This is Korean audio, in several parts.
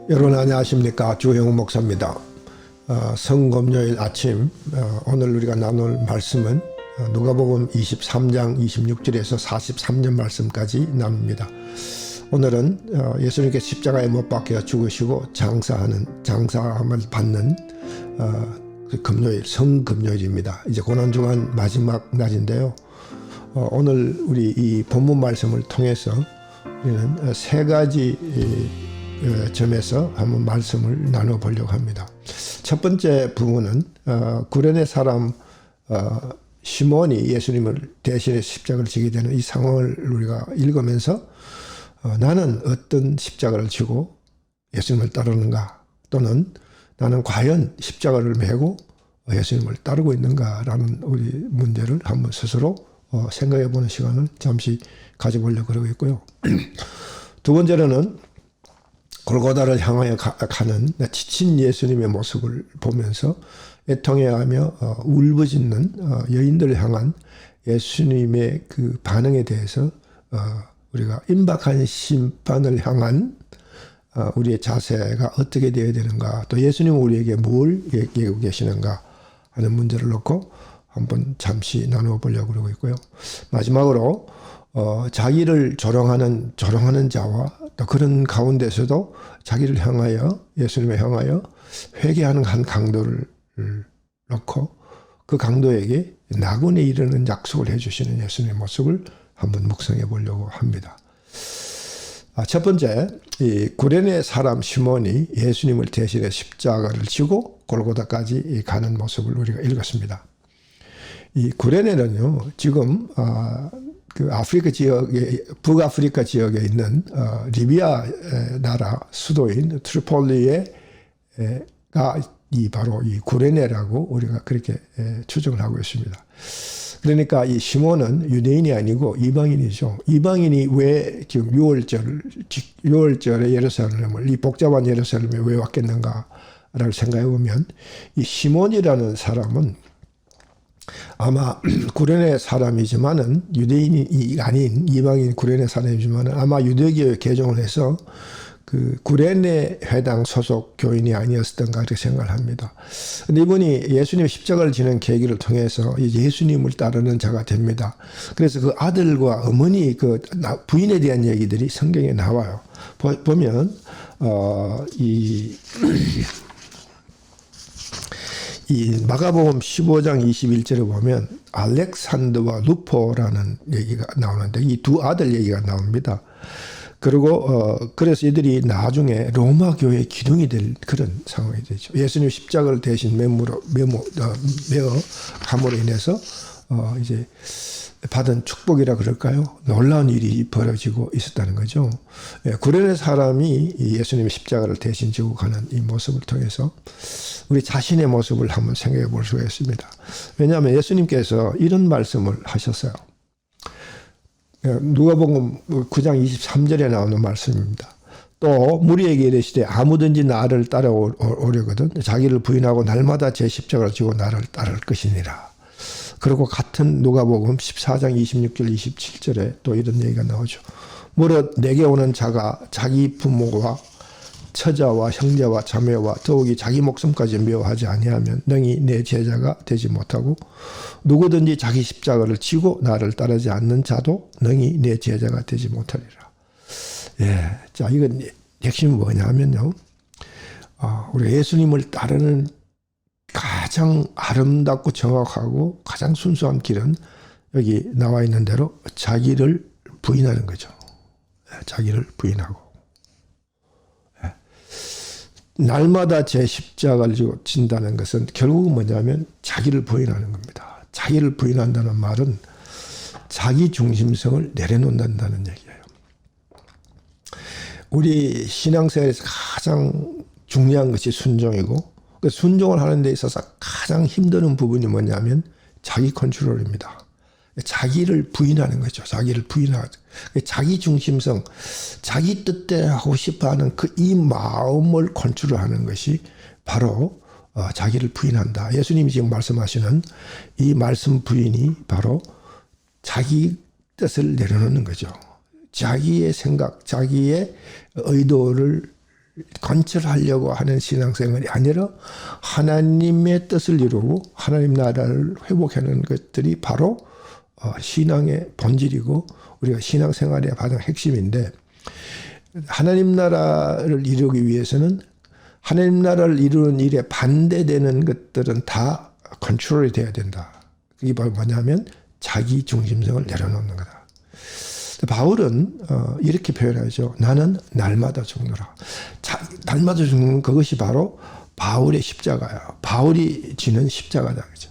여러분 안녕하십니까. 주영욱 목사입니다. 성금요일 아침 오늘 우리가 나눌 말씀은 누가복음 23장 26절에서 43절 말씀까지 나눕니다. 오늘은 예수님께서 십자가에 못 박혀 죽으시고 장사함을 받는 그 금요일, 성금요일입니다. 이제 고난주간 마지막 날인데요. 오늘 우리 이 본문 말씀을 통해서 우리는 세 가지 점에서 한번 말씀을 나눠보려고 합니다. 첫 번째 부분은 구레네 사람 시몬이 예수님을 대신해 십자가를 지게 되는 이 상황을 우리가 읽으면서 나는 어떤 십자가를 지고 예수님을 따르는가, 또는 나는 과연 십자가를 메고 예수님을 따르고 있는가라는 우리 문제를 한번 스스로 생각해 보는 시간을 잠시 가져보려고 그러고 있고요. 두 번째로는 골고다를 향하여 가는 지친 예수님의 모습을 보면서 애통해하며 울부짖는 여인들을 향한 예수님의 그 반응에 대해서 우리가 임박한 심판을 향한 우리의 자세가 어떻게 되어야 되는가, 또 예수님은 우리에게 뭘 얘기하고 계시는가 하는 문제를 놓고 한번 잠시 나누어 보려고 그러고 있고요. 마지막으로 자기를 조롱하는 자와 또 그런 가운데서도 자기를 향하여, 예수님을 향하여 회개하는 한 강도를 놓고 그 강도에게 낙원에 이르는 약속을 해주시는 예수님의 모습을 한번 묵상해 보려고 합니다. 첫 번째, 이 구레네 사람 시몬이 예수님을 대신해 십자가를 지고 골고다까지 가는 모습을 우리가 읽었습니다. 이 구레네는요, 지금 그 아프리카 지역에, 북아프리카 지역에 있는 리비아 나라 수도인 트리폴리가 바로 이 구레네라고 우리가 그렇게 추정을 하고 있습니다. 그러니까 이 시몬은 유대인이 아니고 이방인이죠. 이방인이 왜 지금 6월절에 예루살렘을, 이 복잡한 예루살렘에 왜 왔겠는가를 생각해 보면, 이 시몬이라는 사람은 아마 구레네 사람이지만은, 유대인이 아닌 이방인 구레네 사람이지만은 아마 유대교에 개종을 해서 그 구레네 회당 소속 교인이 아니었던가 그렇게 생각을 합니다. 근데 이분이 예수님 십자가를 지는 계기를 통해서 예수님을 따르는 자가 됩니다. 그래서 그 아들과 어머니, 그 부인에 대한 얘기들이 성경에 나와요. 보면 이 마가복음 15장 21절에 보면 알렉산더와 루포라는 얘기가 나오는데, 이 두 아들 얘기가 나옵니다. 그리고 그래서 이들이 나중에 로마 교회의 기둥이 될 그런 상황이 되죠. 예수님 십자가를 대신 메어 감으로 인해서 이제 받은 축복이라 그럴까요? 놀라운 일이 벌어지고 있었다는 거죠. 구레네 사람이 예수님의 십자가를 대신 지고 가는 이 모습을 통해서 우리 자신의 모습을 한번 생각해 볼 수가 있습니다. 왜냐하면 예수님께서 이런 말씀을 하셨어요. 누가복음 9장 23절에 나오는 말씀입니다. 또 무리에게 이르시되 아무든지 나를 따라오려거든 자기를 부인하고 날마다 제 십자가를 지고 나를 따를 것이니라. 그리고 같은 누가복음 14장 26절 27절에 또 이런 얘기가 나오죠. 무릇 내게 오는 자가 자기 부모와 처자와 형제와 자매와 더욱이 자기 목숨까지 미워하지 아니하면 능히 내 제자가 되지 못하고, 누구든지 자기 십자가를 지고 나를 따르지 않는 자도 능히 내 제자가 되지 못하리라. 자, 이건 핵심이 뭐냐면요, 우리 예수님을 따르는 가장 아름답고 정확하고 가장 순수한 길은 여기 나와 있는 대로 자기를 부인하는 거죠. 자기를 부인하고. 날마다 제 십자가를 지고 진다는 것은 결국은 뭐냐면 자기를 부인하는 겁니다. 자기를 부인한다는 말은 자기 중심성을 내려놓는다는 얘기예요. 우리 신앙생활에서 가장 중요한 것이 순종이고, 그 순종을 하는 데 있어서 가장 힘드는 부분이 뭐냐면 자기 컨트롤입니다. 자기를 부인하는 거죠. 자기를 부인하죠. 자기 중심성, 자기 뜻대로 하고 싶어하는 그 이 마음을 컨트롤하는 것이 바로 자기를 부인한다. 예수님이 지금 말씀하시는 이 말씀 부인이 바로 자기 뜻을 내려놓는 거죠. 자기의 생각, 자기의 의도를 관철하려고 하는 신앙생활이 아니라 하나님의 뜻을 이루고 하나님 나라를 회복하는 것들이 바로 신앙의 본질이고 우리가 신앙생활의 가장 핵심인데, 하나님 나라를 이루기 위해서는 하나님 나라를 이루는 일에 반대되는 것들은 다 컨트롤이 돼야 된다. 그게 바로 뭐냐면 자기 중심성을 내려놓는 거다. 바울은 이렇게 표현하죠. 나는 날마다 죽노라. 날마다 죽는 그것이 바로 바울의 십자가야. 바울이 지는 십자가다. 그죠?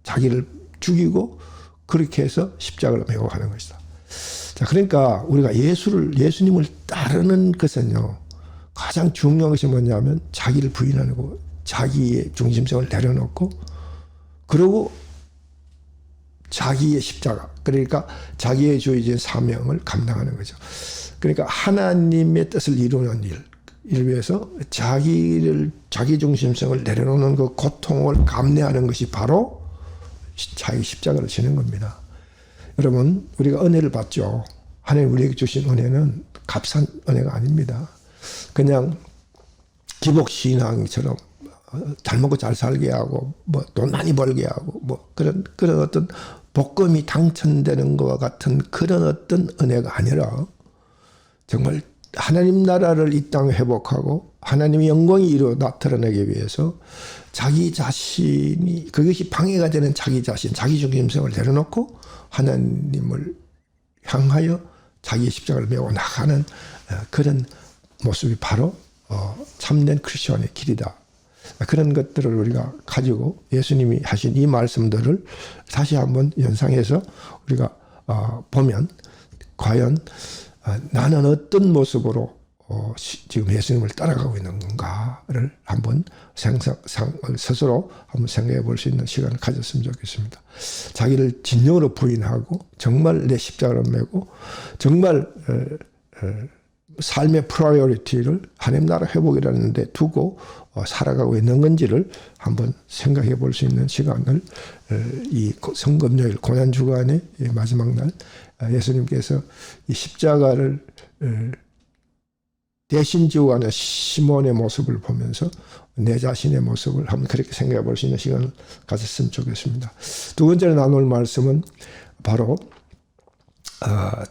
자기를 죽이고 그렇게 해서 십자가를 메고 가는 것이다. 자, 그러니까 우리가 예수님을 따르는 것은요, 가장 중요한 것이 뭐냐면 자기를 부인하고 자기의 중심성을 내려놓고, 그리고 자기의 십자가, 그러니까 자기의 주어진 사명을 감당하는 거죠. 그러니까 하나님의 뜻을 이루는 이를 위해서 자기 중심성을 내려놓는 그 고통을 감내하는 것이 바로 자기 십자가를 지는 겁니다. 여러분, 우리가 은혜를 받죠. 하나님 우리에게 주신 은혜는 값싼 은혜가 아닙니다. 그냥 기복신앙처럼 잘 먹고 잘 살게 하고 뭐 돈 많이 벌게 하고 뭐 그런 어떤 복금이 당첨되는 것과 같은 그런 어떤 은혜가 아니라, 정말 하나님 나라를 이 땅에 회복하고 하나님의 영광이 나타나기 위해서 자기 자신이, 그것이 방해가 되는 자기 자신, 자기 중심성을 내려놓고 하나님을 향하여 자기의 십자가를 메고 나가는 그런 모습이 바로 참된 크리스천의 길이다. 그런 것들을 우리가 가지고 예수님이 하신 이 말씀들을 다시 한번 연상해서 우리가 보면 과연 나는 어떤 모습으로 지금 예수님을 따라가고 있는 건가를 한번 스스로 한번 생각해 볼 수 있는 시간을 가졌으면 좋겠습니다. 자기를 진정으로 부인하고 정말 내 십자가를 메고 정말 삶의 프라이어리티를 하나님 나라 회복이라는 데 두고 살아가고 있는 건지를 한번 생각해 볼 수 있는 시간을 이 성금요일 고난주간의 마지막 날 예수님께서 이 십자가를 대신 지고 가는 시몬의 모습을 보면서 내 자신의 모습을 한번 그렇게 생각해 볼 수 있는 시간을 가졌으면 좋겠습니다. 두 번째로 나눌 말씀은 바로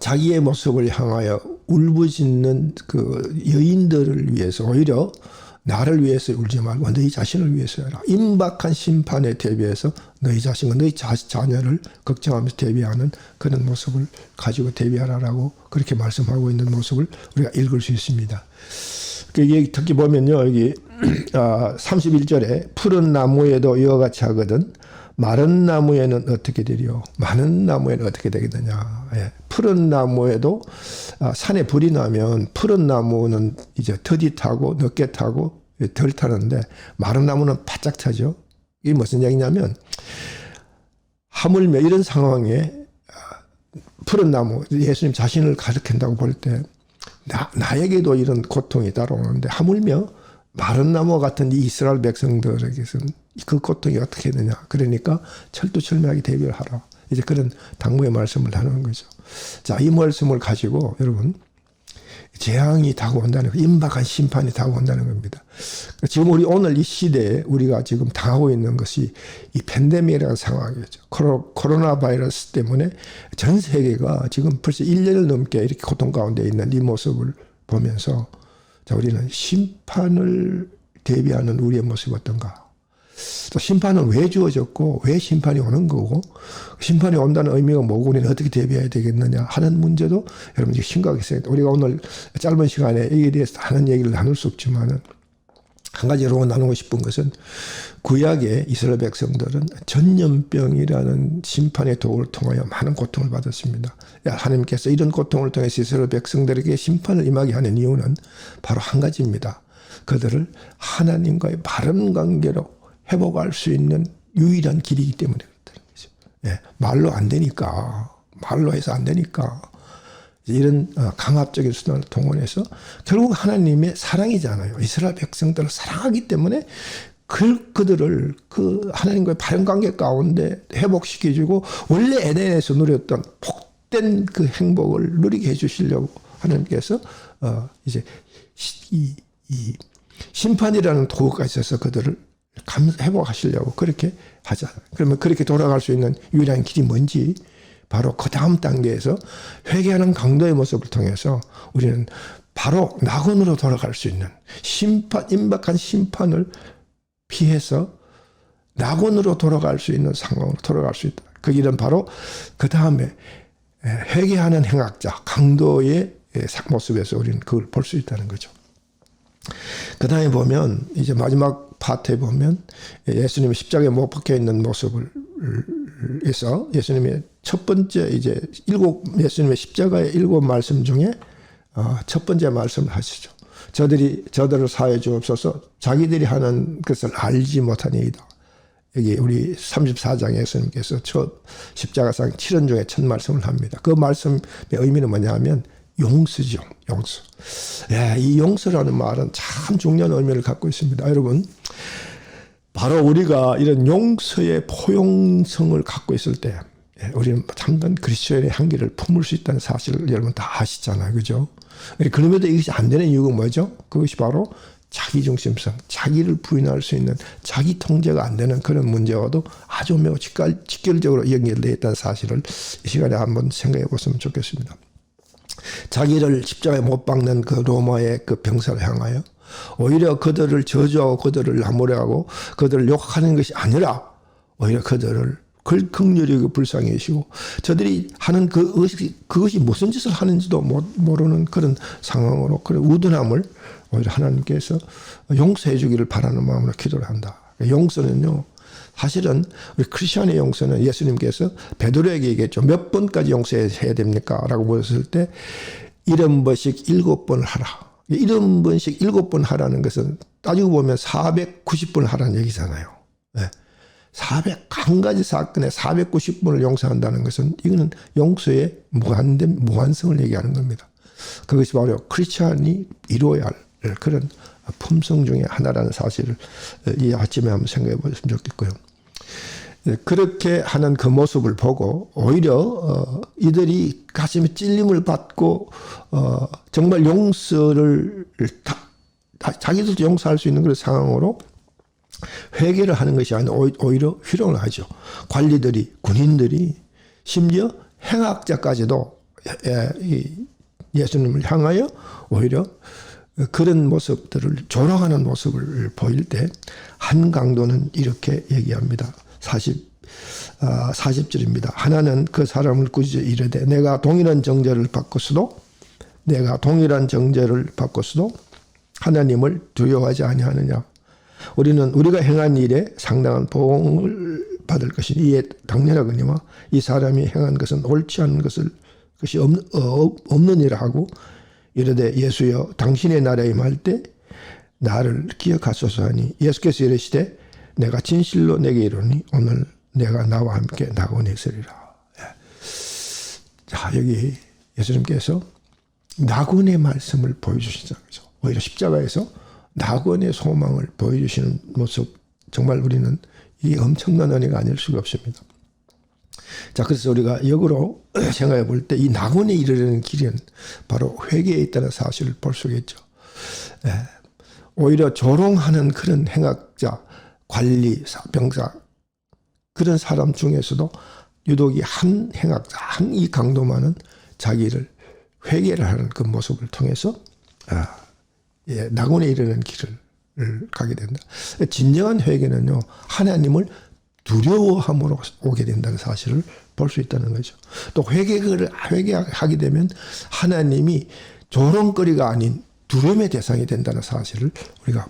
자기의 모습을 향하여 울부짖는 그 여인들을 위해서, 오히려 나를 위해서 울지 말고 너희 자신을 위해서 해라. 임박한 심판에 대비해서 너희 자신과 너희 자녀를 걱정하면서 대비하는 그런 모습을 가지고 대비하라라고 그렇게 말씀하고 있는 모습을 우리가 읽을 수 있습니다. 특히 보면요, 여기 31절에 푸른 나무에도 이와 같이 하거든 마른 나무에는 어떻게 되리요? 마른 나무에는 어떻게 되겠느냐? 예. 푸른 나무에도 산에 불이 나면 푸른 나무는 이제 더디 타고 늦게 타고 덜 타는데 마른 나무는 바짝 타죠. 이게 무슨 얘기냐면, 하물며 이런 상황에 푸른 나무, 예수님 자신을 가리킨다고 볼 때 나에게도 이런 고통이 따라오는데 하물며 마른 나무 같은 이 이스라엘 백성들에게서는 그 고통이 어떻게 되느냐. 그러니까 철두철미하게 대비를 하라. 이제 그런 당부의 말씀을 하는 거죠. 자, 이 말씀을 가지고 여러분, 재앙이 다가온다는 거, 임박한 심판이 다가온다는 겁니다. 지금 우리 오늘 이 시대에 우리가 지금 당하고 있는 것이 이 팬데믹이라는 상황이죠. 코로나 바이러스 때문에 전 세계가 지금 벌써 1년을 넘게 이렇게 고통 가운데 있는 이 모습을 보면서, 자, 우리는 심판을 대비하는 우리의 모습이 어떤가? 또 심판은 왜 주어졌고 왜 심판이 오는 거고, 심판이 온다는 의미가 뭐고 우리는 어떻게 대비해야 되겠느냐 하는 문제도 여러분 심각했어요. 우리가 오늘 짧은 시간에 이에 대해서 하는 얘기를 나눌 수 없지만은, 한 가지로 나누고 싶은 것은 구약의 이스라엘 백성들은 전염병이라는 심판의 도구를 통하여 많은 고통을 받았습니다. 하나님께서 이런 고통을 통해서 이스라엘 백성들에게 심판을 임하게 하는 이유는 바로 한 가지입니다. 그들을 하나님과의 바른 관계로 회복할 수 있는 유일한 길이기 때문에 그렇다는 거죠. 예, 말로 안 되니까, 말로 해서 안 되니까 이런 강압적인 수단을 동원해서 결국 하나님의 사랑이잖아요. 이스라엘 백성들을 사랑하기 때문에 그들을 그 하나님과의 바른 관계 가운데 회복시켜주고 원래 에덴에서 누렸던 복된 그 행복을 누리게 해주시려고 하나님께서 이제 이 심판이라는 도구가 있어서 그들을 회복하시려고 그렇게 하자. 그러면 그렇게 돌아갈 수 있는 유일한 길이 뭔지 바로 그 다음 단계에서 회개하는 강도의 모습을 통해서 우리는 바로 낙원으로 돌아갈 수 있는 임박한 심판을 피해서 낙원으로 돌아갈 수 있는 상황으로 돌아갈 수 있다. 그 길은 바로 그 다음에 회개하는 행악자 강도의 모습에서 우리는 그걸 볼 수 있다는 거죠. 그 다음에 보면 이제 마지막 파트에 보면 예수님이 십자가에 못 박혀 있는 모습을 해서 예수님의 첫 번째 이제 예수님의 십자가의 7 말씀 중에 첫 번째 말씀을 하시죠. 저들을 사하여 주옵소서 자기들이 하는 것을 알지 못하니이다. 여기 우리 34장에 예수님께서 첫 십자가상 7원 중에 첫 말씀을 합니다. 그 말씀의 의미는 뭐냐면 용서죠. 용서. 이 용서라는 말은 참 중요한 의미를 갖고 있습니다. 여러분, 바로 우리가 이런 용서의 포용성을 갖고 있을 때 우리는 참된 그리스도인의 향기를 품을 수 있다는 사실을 여러분 다 아시잖아요. 그죠? 그럼에도 이것이 안 되는 이유가 뭐죠? 그것이 바로 자기중심성, 자기를 부인할 수 있는 자기 통제가 안 되는 그런 문제와도 아주 매우 직결적으로 연결되어 있다는 사실을 이 시간에 한번 생각해 보시면 좋겠습니다. 자기를 십자가에 못 박는 그 로마의 그 병사를 향하여 오히려 그들을 저주하고 그들을 나무래하고 그들을 욕하는 것이 아니라 오히려 그들을 긍휼히 여기고 불쌍히 여기시고 저들이 하는 그것이 무슨 짓을 하는지도 모르는 그런 상황으로 그런 우둔함을 오히려 하나님께서 용서해 주기를 바라는 마음으로 기도를 한다. 용서는요, 사실은 우리 크리스천의 용서는 예수님께서 베드로에게 얘기했죠. 몇 번까지 용서해야 됩니까? 라고 물었을 때 70번씩 7번 하라. 70번씩 7번 하라는 것은 따지고 보면 490번 하라는 얘기잖아요. 네. 한 가지 사건에 490번을 용서한다는 것은 이거는 용서의 무한성을 얘기하는 겁니다. 그것이 바로 크리스천이 이루어야 할 그런 품성 중에 하나라는 사실을 이 아침에 한번 생각해 보셨으면 좋겠고요. 그렇게 하는 그 모습을 보고 오히려 이들이 가슴에 찔림을 받고 정말 용서를 자기들도 용서할 수 있는 그런 상황으로 회개를 하는 것이 아니라 오히려 희롱을 하죠. 관리들이, 군인들이, 심지어 행악자까지도 예수님을 향하여 오히려 그런 모습들을 조롱하는 모습을 보일 때 한 강도는 이렇게 얘기합니다. 40절입니다. 하나는 그 사람을 꾸짖어 이르되 내가 동일한 정죄를 받고서도 하나님을 두려워하지 아니하느냐. 우리가 행한 일에 상당한 보응을 받을 것이니 이에 당연하거니와 이 사람이 행한 것은 옳지 않은 것이 없는 일을 하고 이르되 예수여 당신의 나라에 임할 때 나를 기억하소서 하니 예수께서 이르시되 내가 진실로 내게 이르니 오늘 내가 나와 함께 낙원에 있으리라. 자, 여기 예수님께서 낙원의 말씀을 보여주시잖아요. 오히려 십자가에서 낙원의 소망을 보여주시는 모습, 정말 우리는 이 엄청난 은혜가 아닐 수가 없습니다. 자, 그래서 우리가 역으로 생각해 볼 때 이 낙원에 이르는 길은 바로 회개에 있다는 사실을 볼 수 있죠. 오히려 조롱하는 그런 행악자, 관리, 병사, 그런 사람 중에서도 유독 한 행악자, 이 강도만은 자기를 회개를 하는 그 모습을 통해서 낙원에 이르는 길을 가게 된다. 진정한 회개는요, 하나님을 두려워함으로 오게 된다는 사실을 볼 수 있다는 거죠. 또 회개하게 되면 하나님이 조롱거리가 아닌 두려움의 대상이 된다는 사실을 우리가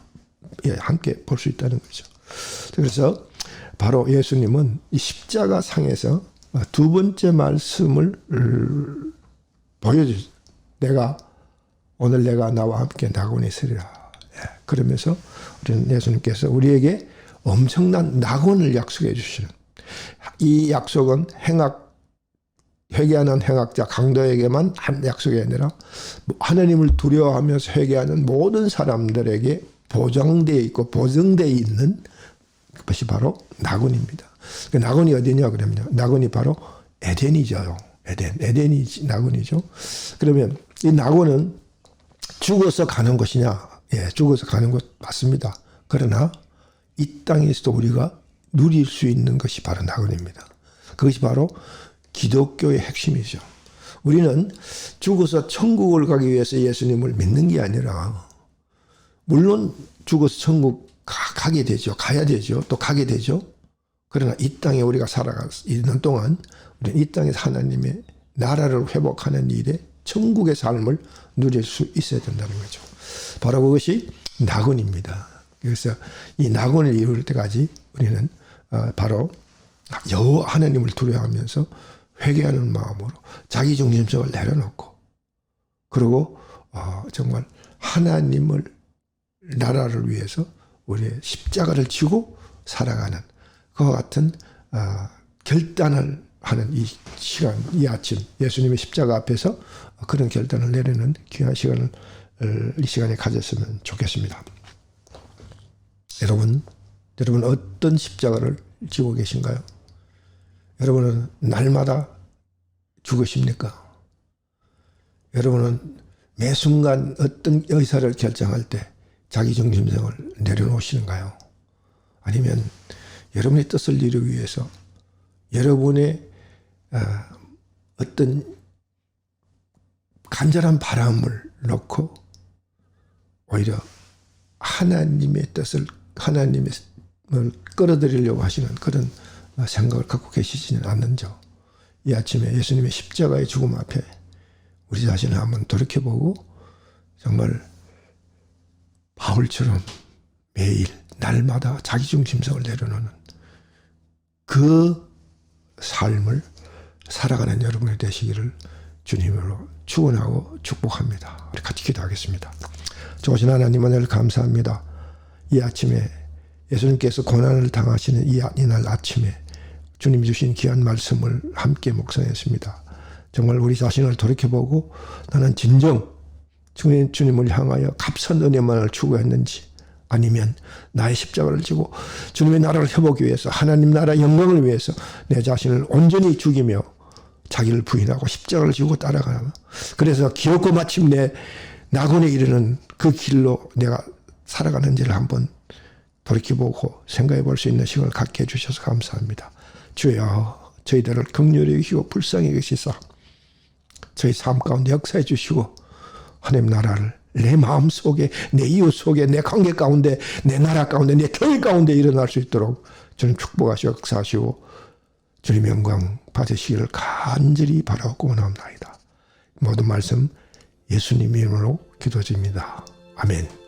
함께 볼 수 있다는 거죠. 그래서 바로 예수님은 이 십자가 상에서 두 번째 말씀을 보여주죠. 오늘 내가 나와 함께 낙원에 있으리라. 그러면서 우리는 예수님께서 우리에게 엄청난 낙원을 약속해 주시는, 이 약속은 회개하는 행악자 강도에게만 한 약속이 아니라 하나님을 두려워하면서 회개하는 모든 사람들에게 보장되어 있고 보증되어 있는 것이 바로 낙원입니다. 그 낙원이 어디냐 그러면 낙원이 바로 에덴이죠. 에덴이 낙원이죠. 그러면 이 낙원은 죽어서 가는 것이냐 예, 죽어서 가는 것 맞습니다. 그러나 이 땅에서도 우리가 누릴 수 있는 것이 바로 낙원입니다. 그것이 바로 기독교의 핵심이죠. 우리는 죽어서 천국을 가기 위해서 예수님을 믿는 게 아니라, 물론 죽어서 천국 가게 되죠. 가야 되죠. 또 가게 되죠. 그러나 이 땅에 우리가 살아가는 동안 우리는 이 땅에서 하나님의 나라를 회복하는 일에 천국의 삶을 누릴 수 있어야 된다는 거죠. 바로 그것이 낙원입니다. 그래서 이 낙원을 이룰 때까지 우리는 바로 여호와 하나님을 두려워하면서 회개하는 마음으로 자기 중심성을 내려놓고, 그리고 정말 하나님을 나라를 위해서 우리의 십자가를 지고 살아가는 그와 같은 결단을 하는 이 시간, 이 아침, 예수님의 십자가 앞에서 그런 결단을 내리는 귀한 시간을 이 시간에 가졌으면 좋겠습니다. 여러분 어떤 십자가를 지고 계신가요? 여러분은 날마다 죽으십니까? 여러분은 매 순간 어떤 의사를 결정할 때 자기 중심성을 내려놓으시는가요? 아니면 여러분의 뜻을 이루기 위해서 여러분의 어떤 간절한 바람을 놓고 오히려 하나님의 뜻을, 하나님을 끌어들이려고 하시는 그런 생각을 갖고 계시지는 않는죠. 이 아침에 예수님의 십자가의 죽음 앞에 우리 자신을 한번 돌이켜보고 정말 바울처럼 매일 날마다 자기중심성을 내려놓는 그 삶을 살아가는 여러분이 되시기를 주님으로 축원하고 축복합니다. 우리 같이 기도하겠습니다. 좋으신 하나님, 오늘 감사합니다. 이 아침에 예수님께서 고난을 당하시는 이날 아침에 주님 주신 귀한 말씀을 함께 묵상했습니다. 정말 우리 자신을 돌이켜보고 나는 진정 주님을 향하여 값선 은혜만을 추구했는지, 아니면 나의 십자가를 지고 주님의 나라를 회복하기 위해서, 하나님 나라 영광을 위해서 내 자신을 온전히 죽이며 자기를 부인하고 십자가를 지고 따라가는, 그래서 기어코 마침내 낙원에 이르는 그 길로 내가 살아가는지를 한번 돌이켜보고 생각해 볼 수 있는 시간을 갖게 해주셔서 감사합니다. 주여, 저희들을 긍휼히 여기시고 불쌍히 여기시사 저희 삶 가운데 역사해 주시고 하나님 나라를 내 마음 속에, 내 이웃 속에, 내 관계 가운데, 내 나라 가운데, 내 교회 가운데 일어날 수 있도록 주님 축복하시고 역사하시고 주님 영광 받으시기를 간절히 바라고 원합니다. 모든 말씀 예수님 이름으로 기도드립니다. 아멘.